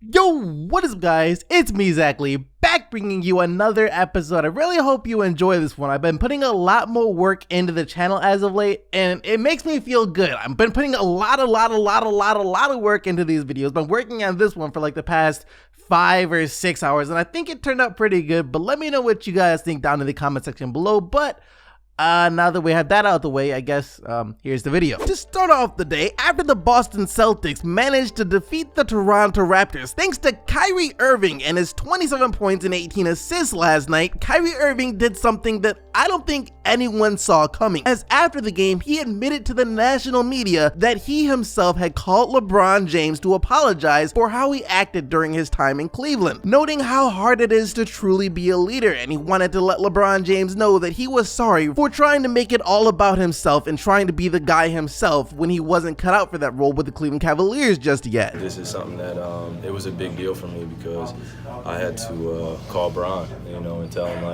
Yo, what is up guys? It's me, Zachary, back bringing you another episode. I really hope you enjoy this one. I've been putting a lot more work into the channel as of late, and it makes me feel good. I've been putting a lot of work into these videos. Been working on this one for like the past 5 or 6 hours, and I think it turned out pretty good, but let me know what you guys think down in the comment section below. But now that we have that out of the way, I guess here's the video. To start off the day, after the Boston Celtics managed to defeat the Toronto Raptors thanks to Kyrie Irving and his 27 points and 18 assists last night, Kyrie Irving did something that I don't think anyone saw coming, as after the game he admitted to the national media that he himself had called LeBron James to apologize for how he acted during his time in Cleveland, noting how hard it is to truly be a leader, and he wanted to let LeBron James know that he was sorry for trying to make it all about himself and trying to be the guy himself when he wasn't cut out for that role with the Cleveland Cavaliers just yet. This is something that it was a big deal for me because I had to call Bron, and tell him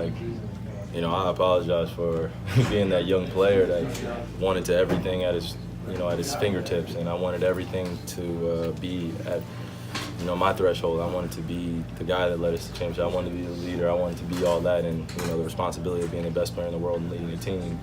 I apologize for being that young player that wanted to everything at his fingertips, and I wanted everything to be at my threshold. I wanted to be the guy that led us to championship. I wanted to be the leader. I wanted to be all that, and the responsibility of being the best player in the world and leading a team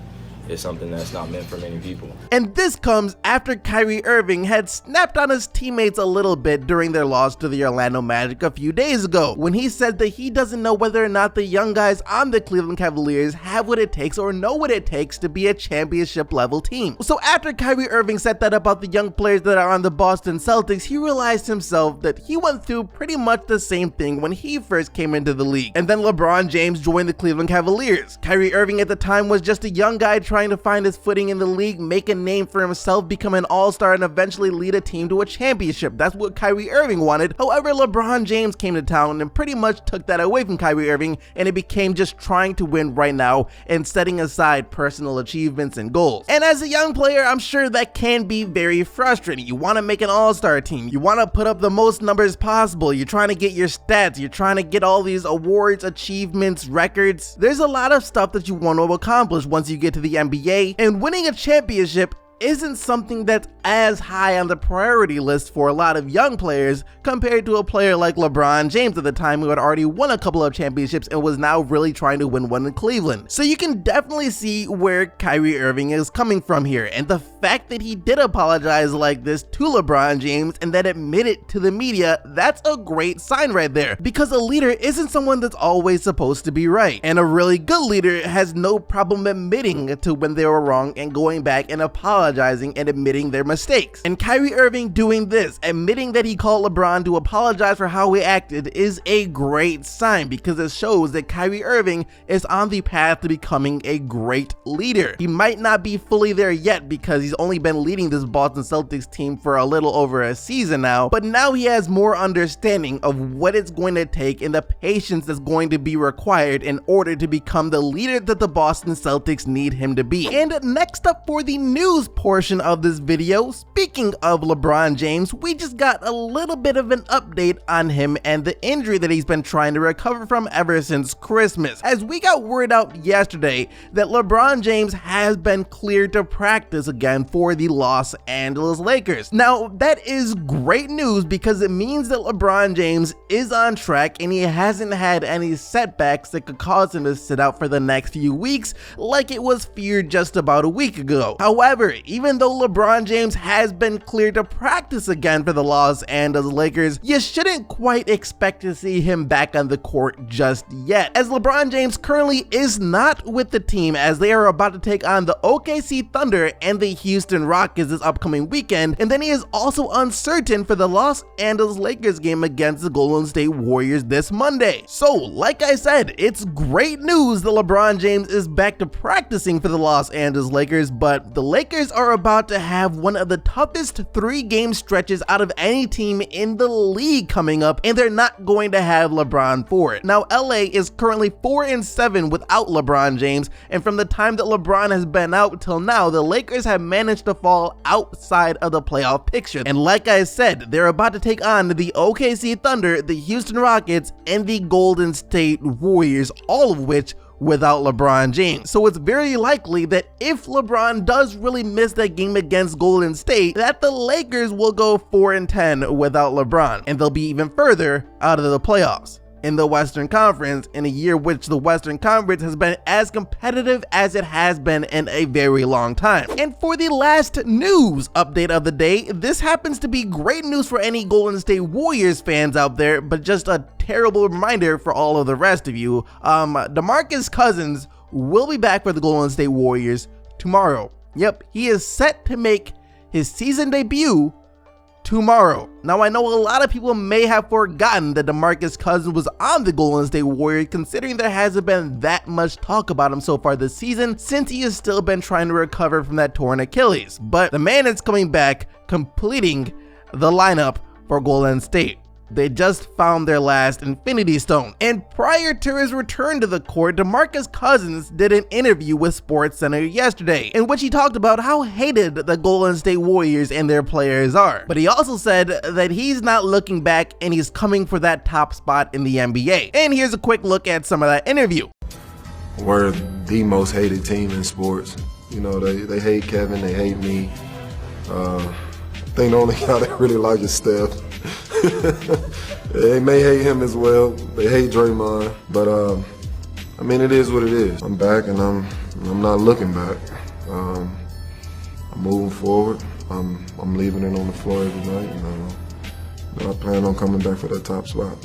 is something that's not meant for many people. And this comes after Kyrie Irving had snapped on his teammates a little bit during their loss to the Orlando Magic a few days ago, when he said that he doesn't know whether or not the young guys on the Cleveland Cavaliers have what it takes or know what it takes to be a championship level team. So after Kyrie Irving said that about the young players that are on the Boston Celtics, he realized himself that he went through pretty much the same thing when he first came into the league. And then LeBron James joined the Cleveland Cavaliers. Kyrie Irving at the time was just a young guy trying to find his footing in the league, make a name for himself, become an all-star, and eventually lead a team to a championship. That's what Kyrie Irving wanted. However, LeBron James came to town and pretty much took that away from Kyrie Irving, and it became just trying to win right now and setting aside personal achievements and goals. And as a young player, I'm sure that can be very frustrating. You want to make an all-star team, you want to put up the most numbers possible, you're trying to get your stats, you're trying to get all these awards, achievements, records. There's a lot of stuff that you want to accomplish once you get to the NBA, and winning a championship isn't something that's as high on the priority list for a lot of young players compared to a player like LeBron James at the time, who had already won a couple of championships and was now really trying to win one in Cleveland. So you can definitely see where Kyrie Irving is coming from here, and the fact that he did apologize like this to LeBron James and then admit it to the media, that's a great sign right there, because a leader isn't someone that's always supposed to be right, and a really good leader has no problem admitting to when they were wrong and going back and apologizing and admitting their mistakes. And Kyrie Irving doing this, admitting that he called LeBron to apologize for how he acted, is a great sign, because it shows that Kyrie Irving is on the path to becoming a great leader. He might not be fully there yet because he's only been leading this Boston Celtics team for a little over a season now, but now he has more understanding of what it's going to take and the patience that's going to be required in order to become the leader that the Boston Celtics need him to be. And next up for the news portion of this video, speaking of LeBron James, we just got a little bit of an update on him and the injury that he's been trying to recover from ever since Christmas, as we got word out yesterday that LeBron James has been cleared to practice again for the Los Angeles Lakers. Now that is great news because it means that LeBron James is on track and he hasn't had any setbacks that could cause him to sit out for the next few weeks like it was feared just about a week ago. However, even though LeBron James has been cleared to practice again for the Los Angeles Lakers, you shouldn't quite expect to see him back on the court just yet, as LeBron James currently is not with the team, as they are about to take on the OKC Thunder and the Houston Rockets this upcoming weekend, and then he is also uncertain for the Los Angeles Lakers game against the Golden State Warriors this Monday. So like I said, it's great news that LeBron James is back to practicing for the Los Angeles Lakers, but the Lakers are about to have one of the toughest 3-game stretches out of any team in the league coming up, and they're not going to have LeBron for it. Now LA is currently 4-7 without LeBron James, and from the time that LeBron has been out till now, the Lakers have managed to fall outside of the playoff picture. And like I said, they're about to take on the OKC Thunder, the Houston Rockets, and the Golden State Warriors, all of which without LeBron James. So it's very likely that if LeBron does really miss that game against Golden State, that the Lakers will go 4-10 without LeBron, and they'll be even further out of the playoffs in the Western Conference in a year which the Western Conference has been as competitive as it has been in a very long time. And for the last news update of the day, this happens to be great news for any Golden State Warriors fans out there, but just a terrible reminder for all of the rest of you. DeMarcus Cousins will be back for the Golden State Warriors tomorrow. Yep, he is set to make his season debut tomorrow. Now, I know a lot of people may have forgotten that DeMarcus Cousins was on the Golden State Warriors, considering there hasn't been that much talk about him so far this season, since he has still been trying to recover from that torn Achilles. But the man is coming back, completing the lineup for Golden State. They just found their last Infinity Stone. And prior to his return to the court, DeMarcus Cousins did an interview with SportsCenter yesterday, in which he talked about how hated the Golden State Warriors and their players are. But he also said that he's not looking back and he's coming for that top spot in the NBA. And here's a quick look at some of that interview. We're the most hated team in sports. You know, they hate Kevin, they hate me. I think the only guy that really likes is Steph. They may hate him as well. They hate Draymond, but I mean, it is what it is. I'm back, and I'm not looking back. I'm moving forward. I'm leaving it on the floor every night, and I plan on coming back for that top spot.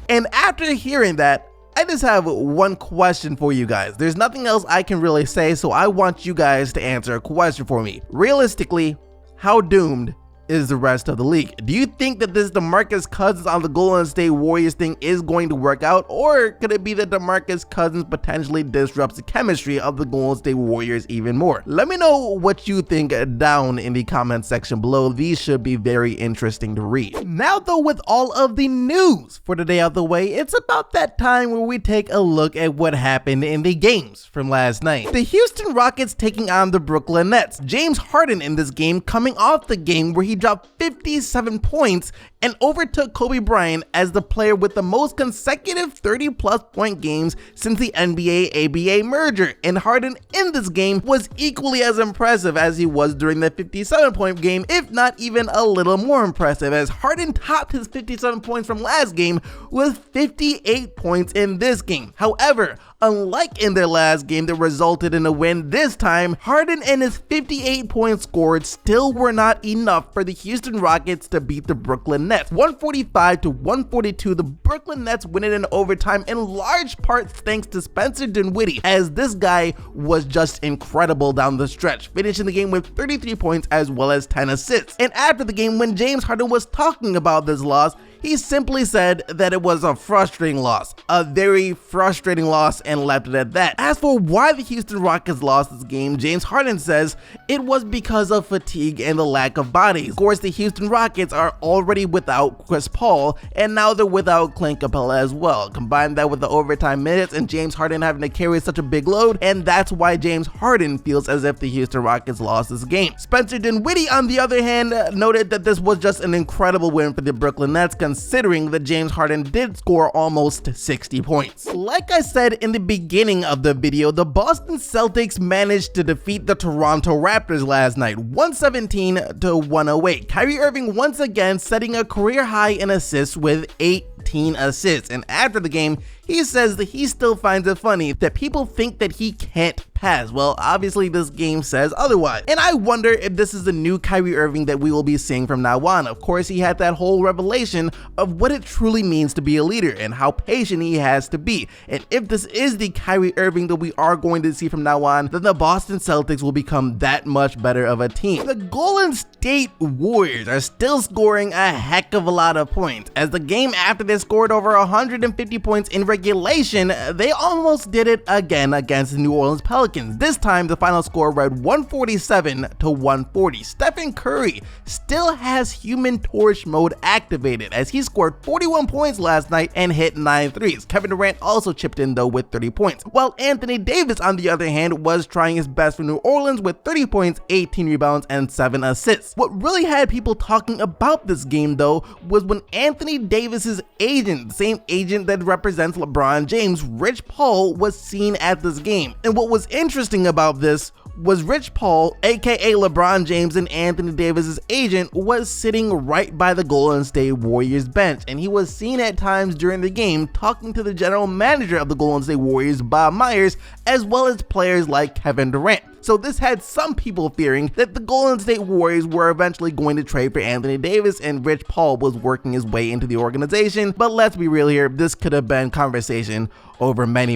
And after hearing that, I just have one question for you guys. There's nothing else I can really say, so I want you guys to answer a question for me. Realistically, how doomed is the rest of the league? Do you think that this DeMarcus Cousins on the Golden State Warriors thing is going to work out, or could it be that DeMarcus Cousins potentially disrupts the chemistry of the Golden State Warriors even more? Let me know what you think down in the comment section below. These should be very interesting to read. Now though, with all of the news for today out the way, it's about that time where we take a look at what happened in the games from last night. The Houston Rockets taking on the Brooklyn Nets. James Harden in this game, coming off the game where he dropped 57 points and overtook Kobe Bryant as the player with the most consecutive 30-plus point games since the NBA-ABA merger. And Harden in this game was equally as impressive as he was during the 57-point game, if not even a little more impressive, as Harden topped his 57 points from last game with 58 points in this game. However, unlike in their last game that resulted in a win, this time, Harden and his 58 points scored still were not enough for the Houston Rockets to beat the Brooklyn Nets. 145-142, the Brooklyn Nets win it in overtime, in large part thanks to Spencer Dinwiddie, as this guy was just incredible down the stretch, finishing the game with 33 points as well as 10 assists. And after the game, when James Harden was talking about this loss, he simply said that it was a frustrating loss, a very frustrating loss, and left it at that. As for why the Houston Rockets lost this game, James Harden says it was because of fatigue and the lack of bodies. Of course, the Houston Rockets are already without Chris Paul, and now they're without Clint Capella as well. Combine that with the overtime minutes and James Harden having to carry such a big load, and that's why James Harden feels as if the Houston Rockets lost this game. Spencer Dinwiddie, on the other hand, noted that this was just an incredible win for the Brooklyn Nets, considering that James Harden did score almost 60 points. Like I said in the beginning of the video, the Boston Celtics managed to defeat the Toronto Raptors last night, 117-108. Kyrie Irving once again setting a career high in assists with 18 assists, and after the game, he says that he still finds it funny that people think that he can't pass. Well, obviously this game says otherwise. And I wonder if this is the new Kyrie Irving that we will be seeing from now on. Of course, he had that whole revelation of what it truly means to be a leader and how patient he has to be. And if this is the Kyrie Irving that we are going to see from now on, then the Boston Celtics will become that much better of a team. The Golden State Warriors are still scoring a heck of a lot of points. As the game after they scored over 150 points in regulation, they almost did it again against the New Orleans Pelicans. This time, the final score read 147-140. Stephen Curry still has Human Torch mode activated, as he scored 41 points last night and hit 9 threes. Kevin Durant also chipped in though with 30 points, while Anthony Davis, on the other hand, was trying his best for New Orleans with 30 points, 18 rebounds, and 7 assists. What really had people talking about this game though was when Anthony Davis's agent, the same agent that represents LeBron James, Rich Paul was seen at this game. And what was interesting about this was Rich Paul, aka LeBron James and Anthony Davis's agent, was sitting right by the Golden State Warriors bench, and he was seen at times during the game talking to the general manager of the Golden State Warriors, Bob Myers, as well as players like Kevin Durant. So this had some people fearing that the Golden State Warriors were eventually going to trade for Anthony Davis and Rich Paul was working his way into the organization. But let's be real here, this could have been conversation over many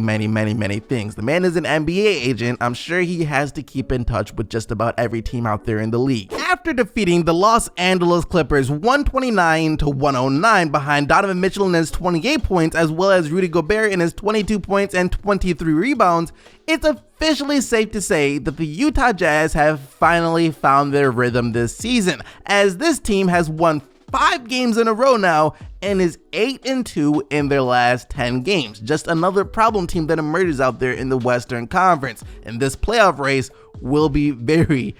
things. The man is an NBA agent. I'm sure he has to keep in touch with just about every team out there in the league. After defeating the Los Angeles Clippers 129-109 behind Donovan Mitchell in his 28 points as well as Rudy Gobert in his 22 points and 23 rebounds, it's officially safe to say that the Utah Jazz have finally found their rhythm this season, as this team has won 5 games in a row now and is 8-2 in their last 10 games. Just another problem team that emerges out there in the Western Conference, and this playoff race will be very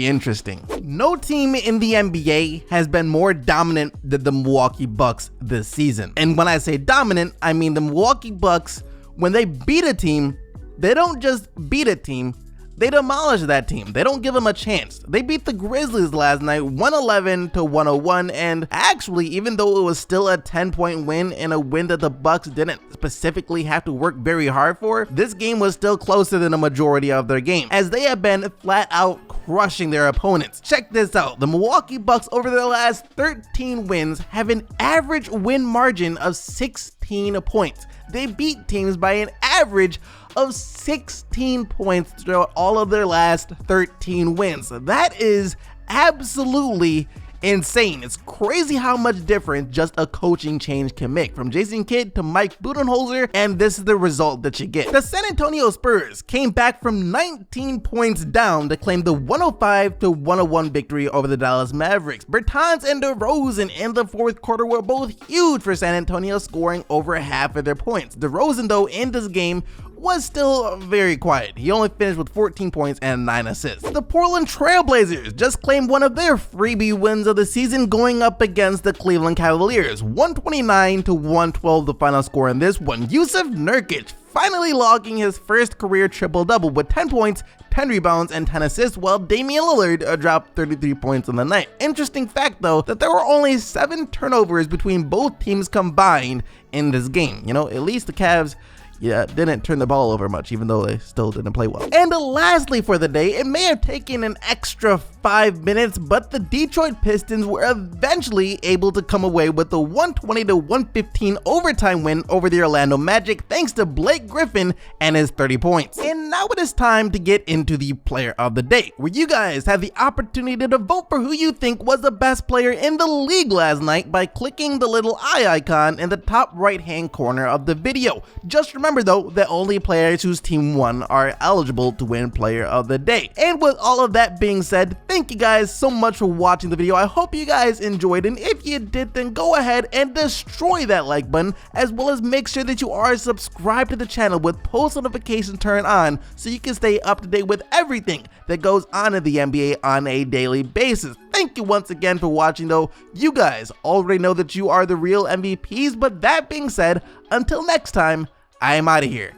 interesting. No team in the NBA has been more dominant than the Milwaukee Bucks this season. And when I say dominant, I mean the Milwaukee Bucks, when they beat a team, they don't just beat a team, they demolish that team. They don't give them a chance. They beat the Grizzlies last night 111-101, and actually, even though it was still a 10-point win and a win that the Bucks didn't specifically have to work very hard for, this game was still closer than a majority of their game, as they have been flat out crushing their opponents. Check this out. The Milwaukee Bucks over their last 13 wins have an average win margin of 16 points. They beat teams by an average of 16 points throughout all of their last 13 wins. That is absolutely insane. It's crazy how much difference just a coaching change can make, from Jason Kidd to Mike Budenholzer, and this is the result that you get. The San Antonio Spurs came back from 19 points down to claim the 105-101 victory over the Dallas Mavericks. Bertans and DeRozan in the fourth quarter were both huge for San Antonio, scoring over half of their points. DeRozan, though, in this game was still very quiet. He only finished with 14 points and 9 assists. The Portland Trail Blazers just claimed one of their freebie wins of the season, going up against the Cleveland Cavaliers. 129-112 the final score in this one. Yusuf Nurkic finally logging his first career triple-double with 10 points, 10 rebounds, and 10 assists, while Damian Lillard dropped 33 points on the night. Interesting fact, though, that there were only 7 turnovers between both teams combined in this game. You know, at least the Cavs didn't turn the ball over much, even though they still didn't play well. And lastly for the day, it may have taken an extra 5 minutes, but the Detroit Pistons were eventually able to come away with the 120-115 overtime win over the Orlando Magic, thanks to Blake Griffin and his 30 points. And now it is time to get into the player of the day, where you guys have the opportunity to vote for who you think was the best player in the league last night by clicking the little eye icon in the top right hand corner of the video. Just remember though that only players whose team won are eligible to win player of the day. And with all of that being said, thank you guys so much for watching the video. I hope you guys enjoyed, and if you did, then go ahead and destroy that like button, as well as make sure that you are subscribed to the channel with post notifications turned on so you can stay up to date with everything that goes on in the NBA on a daily basis. Thank you once again for watching though. You guys already know that you are the real MVPs, but that being said, until next time, I am out of here.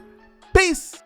Peace!